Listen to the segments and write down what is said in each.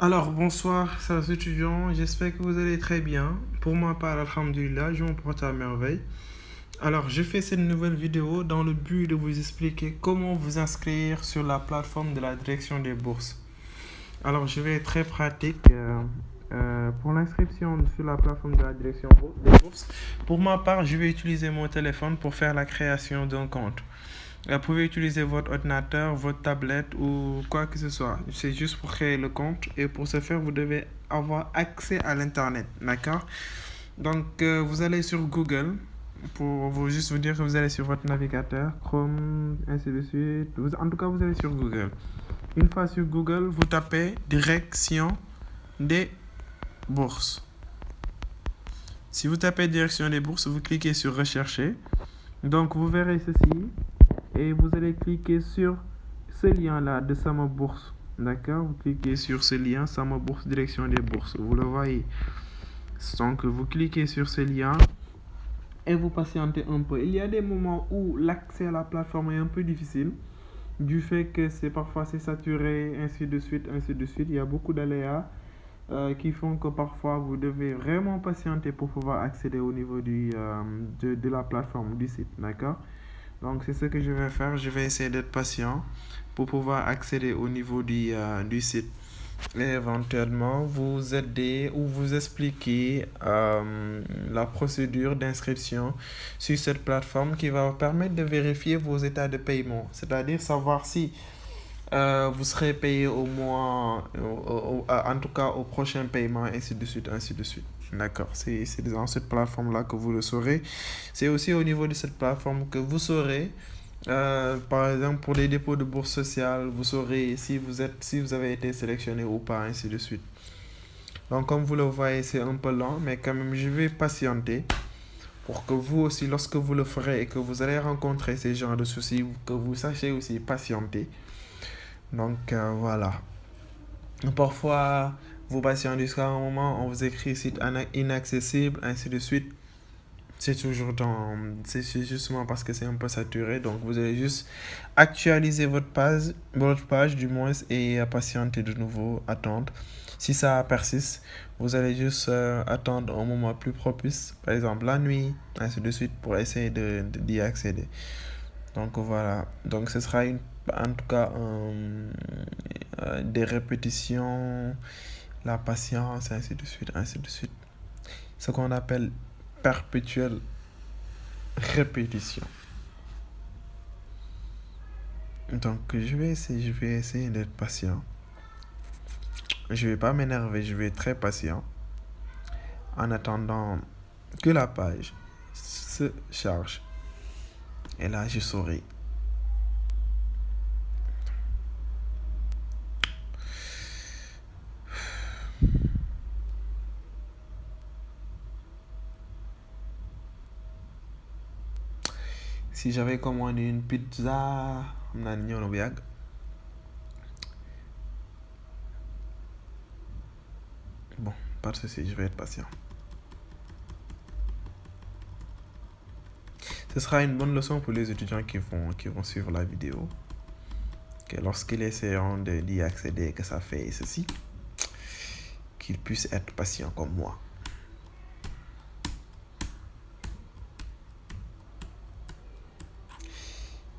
Alors, bonsoir, chers étudiants, j'espère que vous allez très bien. Pour ma part, alhamdulillah, je me porte à merveille. Alors, je fais cette nouvelle vidéo dans le but de vous expliquer comment vous inscrire sur la plateforme de la direction des bourses. Alors, je vais être très pratique. Pour l'inscription sur la plateforme de la direction des bourses, pour ma part, je vais utiliser mon téléphone pour faire la création d'un compte. Vous pouvez utiliser votre ordinateur, votre tablette ou quoi que ce soit. C'est juste pour créer le compte et pour ce faire, vous devez avoir accès à l'Internet. D'accord? Donc, vous allez sur Google pour juste vous dire que vous allez sur votre navigateur, Chrome, ainsi de suite. En tout cas, vous allez sur Google. Une fois sur Google, vous tapez direction des bourses. Si vous tapez direction des bourses, vous cliquez sur rechercher. Donc, vous verrez ceci et vous allez cliquer sur ce lien-là de Sama Bourse. D'accord? Vous cliquez sur ce lien, Sama Bourse, direction des bourses. Vous le voyez. Donc, vous cliquez sur ce lien et vous patientez un peu. Il y a des moments où l'accès à la plateforme est un peu difficile, du fait que parfois c'est saturé, ainsi de suite, ainsi de suite. Il y a beaucoup d'aléas qui font que parfois vous devez vraiment patienter pour pouvoir accéder au niveau de la plateforme, du site. D'accord? Donc, c'est ce que je vais faire. Je vais essayer d'être patient pour pouvoir accéder au niveau du site et éventuellement vous aider ou vous expliquer la procédure d'inscription sur cette plateforme qui va vous permettre de vérifier vos états de paiement, c'est-à-dire savoir si vous serez payé au mois, en tout cas au prochain paiement, ainsi de suite, ainsi de suite. D'accord, c'est dans cette plateforme-là que vous le saurez. C'est aussi au niveau de cette plateforme que vous saurez, par exemple, pour les dépôts de bourse sociale, vous saurez si vous avez été sélectionné ou pas, ainsi de suite. Donc, comme vous le voyez, c'est un peu lent, mais quand même, je vais patienter pour que vous aussi, lorsque vous le ferez et que vous allez rencontrer ces genres de soucis, que vous sachiez aussi patienter. Donc, voilà. Parfois, vous patientez jusqu'à un moment, on vous écrit site inaccessible, ainsi de suite. C'est justement parce que c'est un peu saturé. Donc, vous allez juste actualiser votre page du moins, et patienter de nouveau, attendre. Si ça persiste, vous allez juste attendre un moment plus propice, par exemple la nuit, ainsi de suite, pour essayer d'y accéder. Donc, voilà. Donc, ce sera en tout cas des répétitions, la patience, ainsi de suite, ainsi de suite. Ce qu'on appelle perpétuelle répétition. Donc, je vais essayer d'être patient. Je vais pas m'énerver, je vais être très patient en attendant que la page se charge. Et là, je saurai. Si j'avais commandé une pizza, bon, pas de souci, je vais être patient. Ce sera une bonne leçon pour les étudiants qui vont suivre la vidéo. Que lorsqu'ils essaieront d'y accéder, que ça fait ceci, qu'ils puissent être patients comme moi.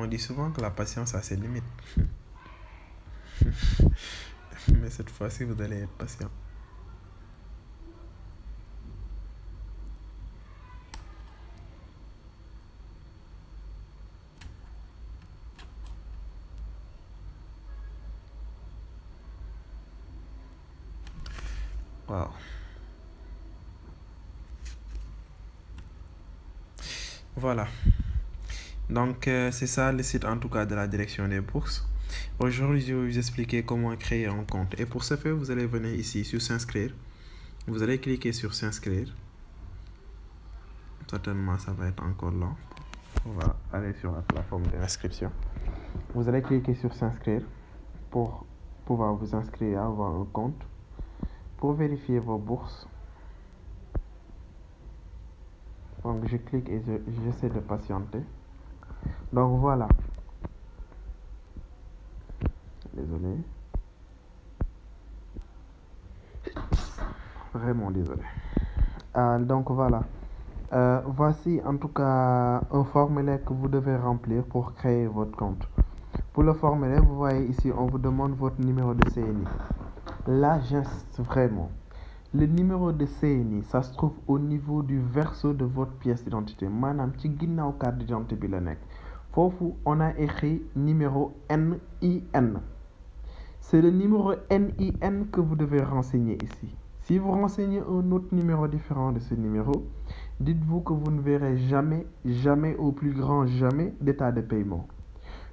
On dit souvent que la patience a ses limites. Mais cette fois-ci, vous allez être patient. Wow. Voilà. Donc, c'est ça le site en tout cas de la direction des bourses. Aujourd'hui, je vais vous expliquer comment créer un compte. Et pour ce faire, vous allez venir ici sur s'inscrire. Vous allez cliquer sur s'inscrire. Certainement, ça va être encore lent. On va aller sur la plateforme d'inscription. Vous allez cliquer sur s'inscrire pour pouvoir vous inscrire et avoir un compte. Pour vérifier vos bourses, donc je clique et j'essaie de patienter. Donc voilà. Désolé. vraiment désolé. Donc voilà. Voici en tout cas un formulaire que vous devez remplir pour créer votre compte. Pour le formulaire, vous voyez ici, on vous demande votre numéro de CNI. Là, j'insiste vraiment. Le numéro de CNI, ça se trouve au niveau du verso de votre pièce d'identité. Madame, ci ginnaaw carte d'identité bi la nekk. Foofu, on a écrit numéro NIN. C'est le numéro NIN que vous devez renseigner ici. Si vous renseignez un autre numéro différent de ce numéro, dites-vous que vous ne verrez jamais, jamais, au plus grand jamais, d'état de paiement.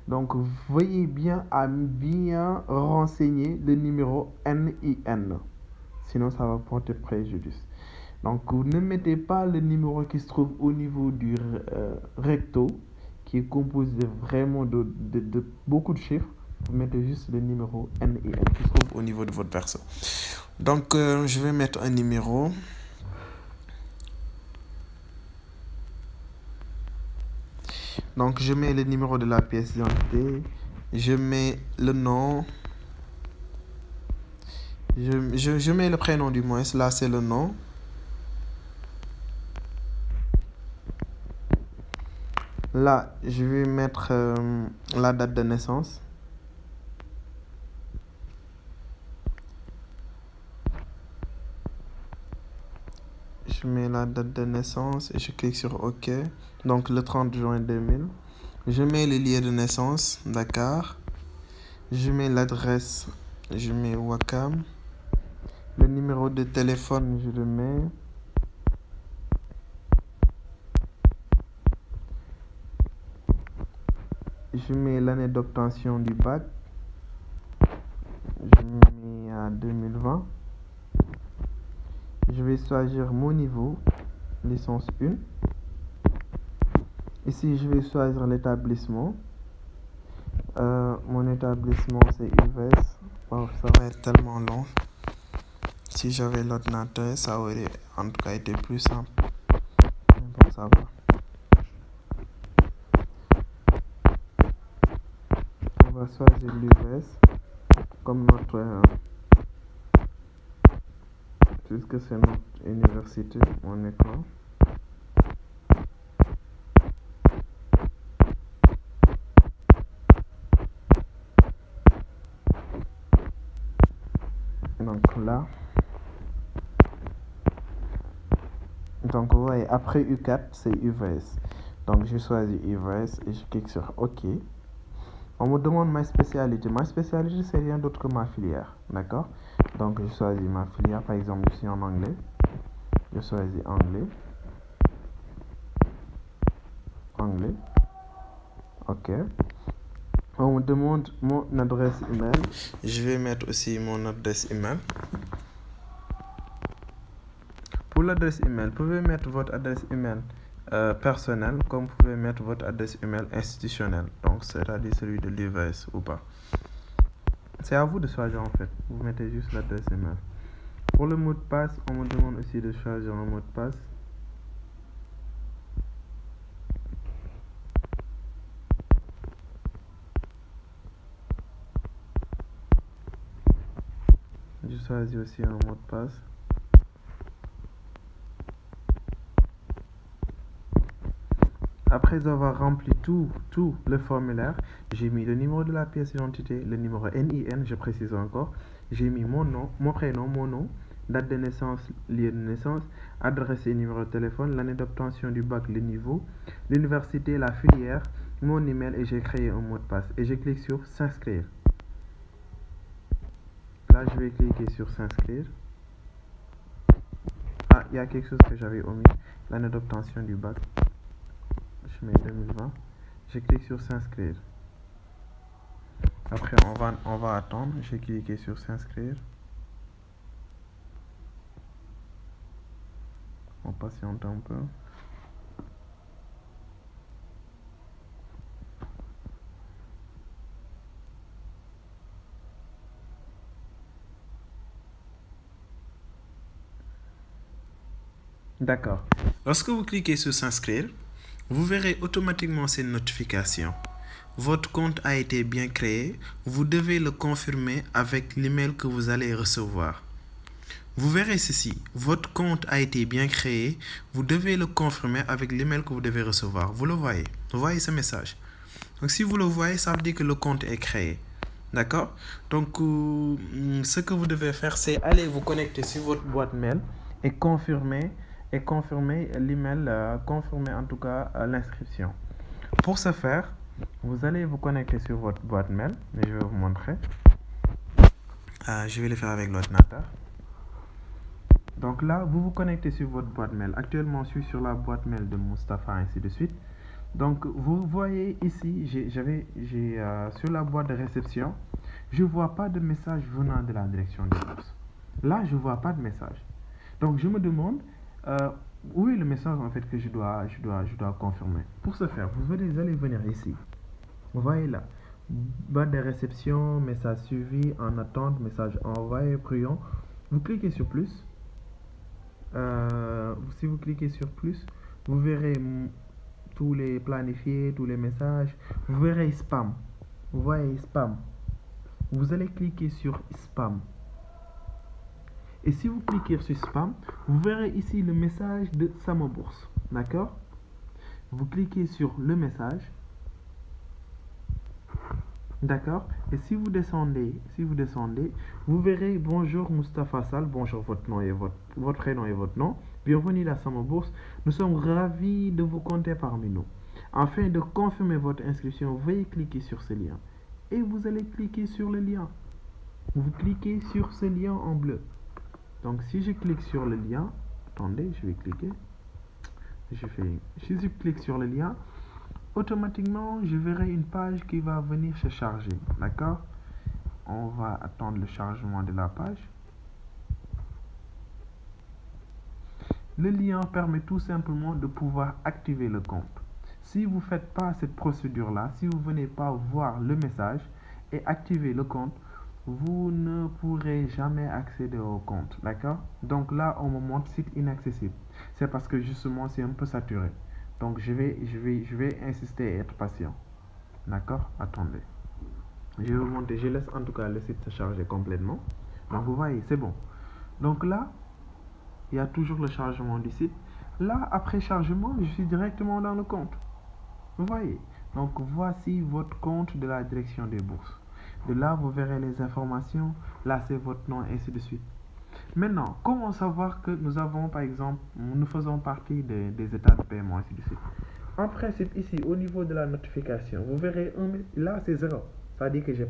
Donc, veuillez bien renseigner le numéro NIN. Sinon, ça va porter préjudice. Donc, ne mettez pas le numéro qui se trouve au niveau du recto, qui est composé vraiment de beaucoup de chiffres. Vous mettez juste le numéro NIN qui se trouve au niveau de votre verso. Donc, je vais mettre un numéro. Donc, je mets le numéro de la pièce d'identité. Je mets le nom. Je mets le prénom du moins. Là, c'est le nom. Là, je vais mettre la date de naissance. Je mets la date de naissance et je clique sur OK. Donc, le 30 juin 2000. Je mets le lieu de naissance, Dakar. Je mets l'adresse, je mets Wakam. Le numéro de téléphone, je le mets. Je mets l'année d'obtention du bac. Je mets à 2020. Je vais choisir mon niveau, licence 1. Ici, je vais choisir l'établissement. Mon établissement, c'est UVS. Oh, ça va être tellement long. Si j'avais l'ordinateur, ça aurait en tout cas été plus simple. Mais bon, ça va. On va choisir l'UVS comme notre... puisque c'est notre université, mon école. Donc là, donc vous voyez, après U4, c'est UVS. Donc je choisis UVS et je clique sur OK. On me demande ma spécialité. Ma spécialité, c'est rien d'autre que ma filière. D'accord? Donc je choisis ma filière. Par exemple, je suis en anglais. Je choisis anglais. Anglais. OK. On me demande mon adresse email. Je vais mettre aussi mon adresse email. Pour l'adresse email, vous pouvez mettre votre adresse email personnelle comme vous pouvez mettre votre adresse email institutionnelle. Donc, c'est-à-dire celui de l'UVS ou pas. C'est à vous de choisir en fait. Vous mettez juste l'adresse email. Pour le mot de passe, on me demande aussi de choisir un mot de passe. Je choisis aussi un mot de passe. Après avoir rempli tout le formulaire, j'ai mis le numéro de la pièce d'identité, le numéro NIN, je précise encore. J'ai mis mon nom, mon prénom, mon nom, date de naissance, lieu de naissance, adresse et numéro de téléphone, l'année d'obtention du bac, le niveau, l'université, la filière, mon email et j'ai créé un mot de passe. Et je clique sur s'inscrire. Là, je vais cliquer sur s'inscrire. Ah, il y a quelque chose que j'avais omis, l'année d'obtention du bac. Je mets 2020. Je clique sur s'inscrire. Après, on va attendre. J'ai cliqué sur s'inscrire. On patiente un peu. D'accord. Lorsque vous cliquez sur s'inscrire, vous verrez automatiquement ces notifications. Votre compte a été bien créé. Vous devez le confirmer avec l'email que vous allez recevoir. vous verrez ceci. Votre compte a été bien créé. Vous devez le confirmer avec l'email que vous devez recevoir. Vous le voyez. Vous voyez ce message. Donc, si vous le voyez, ça veut dire que le compte est créé. D'accord? Donc, ce que vous devez faire, c'est aller vous connecter sur votre boîte mail et confirmer l'email, confirmer en tout cas l'inscription. Pour ce faire, vous allez vous connecter sur votre boîte mail. Je vais vous montrer. Je vais le faire avec l'ordinateur. Donc là, vous vous connectez sur votre boîte mail. Actuellement, je suis sur la boîte mail de Mustapha, ainsi de suite. Donc, vous voyez ici, sur la boîte de réception, je ne vois pas de message venant de la direction des bourses. Là, je ne vois pas de message. Donc, je me demande où est le message en fait que je dois confirmer. Pour ce faire, vous allez venir ici. Vous voyez là, boîte de réception, message suivi, en attente, message envoyé, prions. Vous cliquez sur plus. Si vous cliquez sur plus, vous verrez tous les planifiés, tous les messages. Vous verrez spam. Vous voyez spam. Vous allez cliquer sur spam. Et si vous cliquez sur spam, vous verrez ici le message de Sama Bourse. D'accord? Vous cliquez sur le message. D'accord? Et si vous descendez, vous verrez bonjour Mustapha Sall, bonjour votre nom et votre prénom et votre nom. Bienvenue à Sama Bourse. Nous sommes ravis de vous compter parmi nous. Afin de confirmer votre inscription, veuillez cliquer sur ce lien. Et vous allez cliquer sur le lien. Vous cliquez sur ce lien en bleu. Donc si je clique sur le lien, attendez, je vais cliquer. Si je clique sur le lien, automatiquement, je verrai une page qui va venir se charger. D'accord? On va attendre le chargement de la page. Le lien permet tout simplement de pouvoir activer le compte. Si vous ne faites pas cette procédure-là, si vous ne venez pas voir le message et activer le compte, vous ne pourrez jamais accéder au compte. D'accord? Donc là, on me montre site inaccessible. C'est parce que justement, c'est un peu saturé. Donc je vais insister et être patient. D'accord? Attendez. Je vais vous montrer. Je laisse en tout cas le site se charger complètement. Donc vous voyez, c'est bon. Donc là, il y a toujours le chargement du site. Là, après chargement, je suis directement dans le compte. Vous voyez? Donc voici votre compte de la direction des bourses. De là, vous verrez les informations. Là, c'est votre nom, ainsi de suite. Maintenant, comment savoir que nous avons, par exemple, nous faisons partie des états de paiement, ainsi de suite. En principe, ici, au niveau de la notification, vous verrez, là, c'est 0. Ça veut dire que j'ai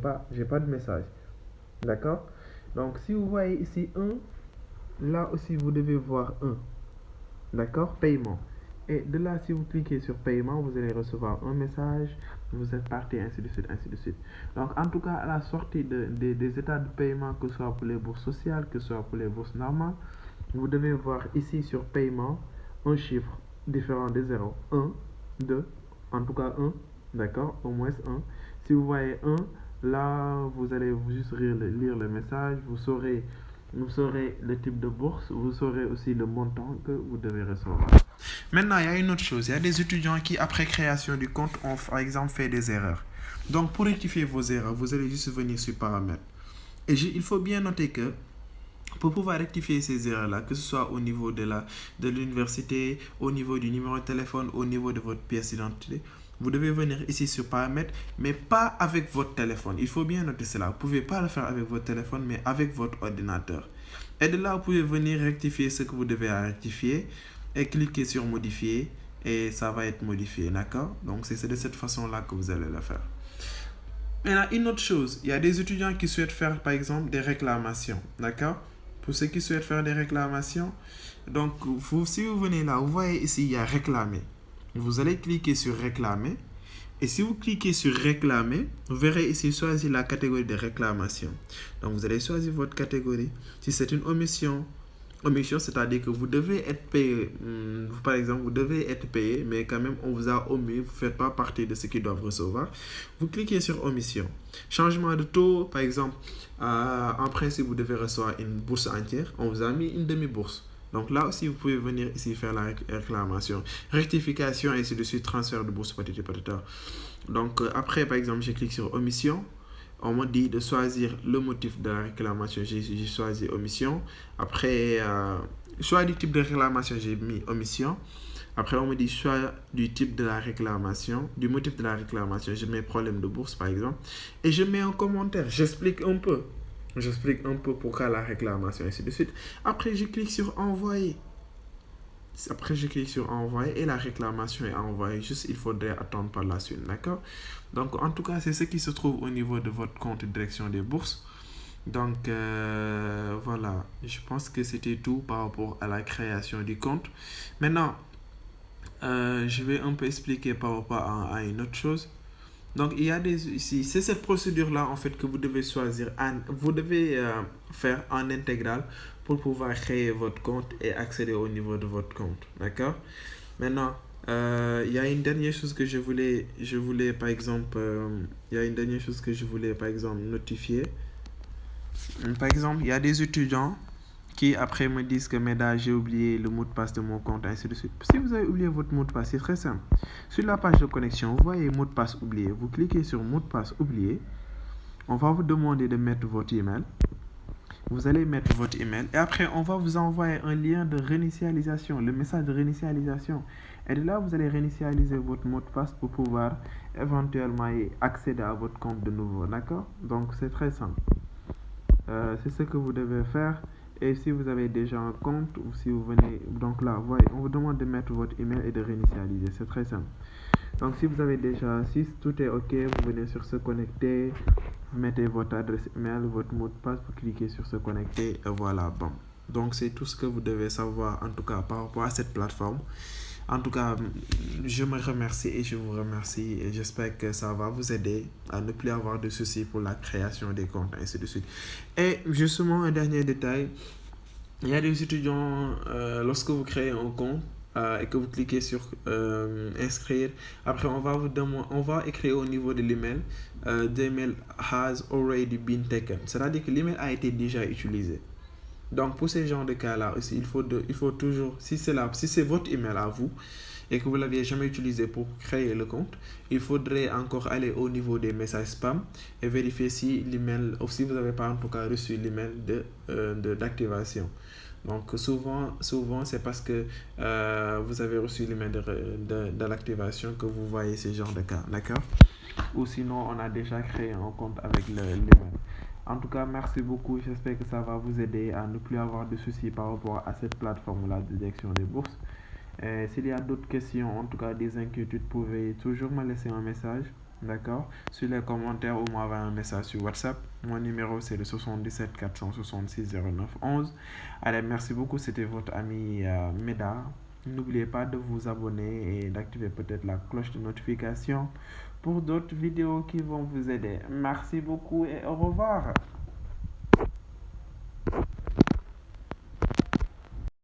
pas de message. D'accord? Donc, si vous voyez ici 1, là aussi, vous devez voir 1. D'accord? Paiement. Et de là, si vous cliquez sur paiement, vous allez recevoir un message, vous êtes parti, ainsi de suite, ainsi de suite. Donc, en tout cas, à la sortie des états de paiement, que ce soit pour les bourses sociales, que ce soit pour les bourses normales, vous devez voir ici sur paiement un chiffre différent de 0. 1, 2, en tout cas 1, d'accord? Au moins 1. Si vous voyez 1, là, vous allez juste lire le message, vous saurez le type de bourse, vous saurez aussi le montant que vous devez recevoir. Maintenant, il y a une autre chose. Il y a des étudiants qui, après création du compte, ont par exemple fait des erreurs. Donc, pour rectifier vos erreurs, vous allez juste venir sur paramètres. Et il faut bien noter que pour pouvoir rectifier ces erreurs-là, que ce soit au niveau de l'université, au niveau du numéro de téléphone, au niveau de votre pièce d'identité, vous devez venir ici sur paramètres, mais pas avec votre téléphone. Il faut bien noter cela. Vous ne pouvez pas le faire avec votre téléphone, mais avec votre ordinateur. Et de là, vous pouvez venir rectifier ce que vous devez rectifier et cliquer sur modifier et ça va être modifié. D'accord? Donc, c'est de cette façon-là que vous allez le faire. Maintenant, une autre chose. Il y a des étudiants qui souhaitent faire, par exemple, des réclamations. D'accord? Pour ceux qui souhaitent faire des réclamations, donc, si vous venez là, vous voyez ici, il y a réclamer. Vous allez cliquer sur réclamer. Et si vous cliquez sur réclamer, vous verrez ici choisir la catégorie de réclamation. Donc, vous allez choisir votre catégorie. Si c'est une omission, c'est-à-dire que vous devez être payé. Par exemple, vous devez être payé, mais quand même, on vous a omis, vous ne faites pas partie de ceux qui doivent recevoir. Vous cliquez sur omission. Changement de taux, par exemple, en principe, vous devez recevoir une bourse entière. On vous a mis une demi-bourse. Donc là aussi, vous pouvez venir ici faire la réclamation. Rectification, ainsi de suite, transfert de bourse, patata. Donc après, par exemple, je clique sur omission. on me dit de choisir le motif de la réclamation. J'ai choisi omission. Après, choix du type de réclamation, j'ai mis omission. Après, on me dit choix du type de la réclamation, du motif de la réclamation. Je mets problème de bourse, par exemple. Et je mets un commentaire. J'explique un peu. J'explique un peu pourquoi la réclamation, et ainsi de suite. Après, je clique sur envoyer. Après, je clique sur envoyer et la réclamation est envoyée. Juste, il faudrait attendre par la suite. D'accord? Donc, en tout cas, c'est ce qui se trouve au niveau de votre compte direction des bourses. Donc, voilà. Je pense que c'était tout par rapport à la création du compte. Maintenant, je vais un peu expliquer par rapport à une autre chose. Donc, il y a des ici, c'est cette procédure-là en fait que vous devez choisir, vous devez faire en intégral pour pouvoir créer votre compte et accéder au niveau de votre compte. D'accord? Maintenant, il y a une dernière chose que je voulais par exemple, il y a une dernière chose que je voulais par exemple notifier. Par exemple, il y a des étudiants qui après me disent que Meda, j'ai oublié le mot de passe de mon compte, ainsi de suite. Si vous avez oublié votre mot de passe, c'est très simple. Sur la page de connexion, vous voyez mot de passe oublié. Vous cliquez sur mot de passe oublié. On va vous demander de mettre votre email. Vous allez mettre votre email et après, on va vous envoyer un lien de réinitialisation, le message de réinitialisation. Et de là, vous allez réinitialiser votre mot de passe pour pouvoir éventuellement accéder à votre compte de nouveau. D'accord? Donc, c'est très simple. C'est ce que vous devez faire. Et si vous avez déjà un compte ou si vous venez, donc là, voyez, on vous demande de mettre votre email et de réinitialiser. C'est très simple. Donc si vous avez déjà, si tout est OK, vous venez sur se connecter, vous mettez votre adresse email, votre mot de passe, vous cliquez sur se connecter et voilà, bon. Donc c'est tout ce que vous devez savoir en tout cas par rapport à cette plateforme. En tout cas, je me remercie et je vous remercie et j'espère que ça va vous aider à ne plus avoir de soucis pour la création des comptes, ainsi de suite. Et justement, un dernier détail, il y a des étudiants, lorsque vous créez un compte et que vous cliquez sur inscrire, après on va écrire au niveau de l'email, the email has already been taken. C'est-à-dire que l'email a été déjà utilisé. Donc, pour ces genres de cas-là aussi, il faut toujours, si c'est votre email à vous et que vous ne l'aviez jamais utilisé pour créer le compte, il faudrait encore aller au niveau des messages spam et vérifier si l'email, ou si vous n'avez pas en tout cas reçu l'email d'activation. Donc, souvent c'est parce que vous avez reçu l'email de l'activation que vous voyez ces genres de cas, d'accord? Ou sinon, on a déjà créé un compte avec l'email. En tout cas, merci beaucoup. J'espère que ça va vous aider à ne plus avoir de soucis par rapport à cette plateforme-là de direction des bourses. S'il y a d'autres questions, en tout cas des inquiétudes, vous pouvez toujours me laisser un message, d'accord, sur les commentaires ou m'envoyer un message sur WhatsApp. Mon numéro, c'est le 77 466 09 11. Allez, merci beaucoup. C'était votre ami Meda. N'oubliez pas de vous abonner et d'activer peut-être la cloche de notification pour d'autres vidéos qui vont vous aider. Merci beaucoup et au revoir.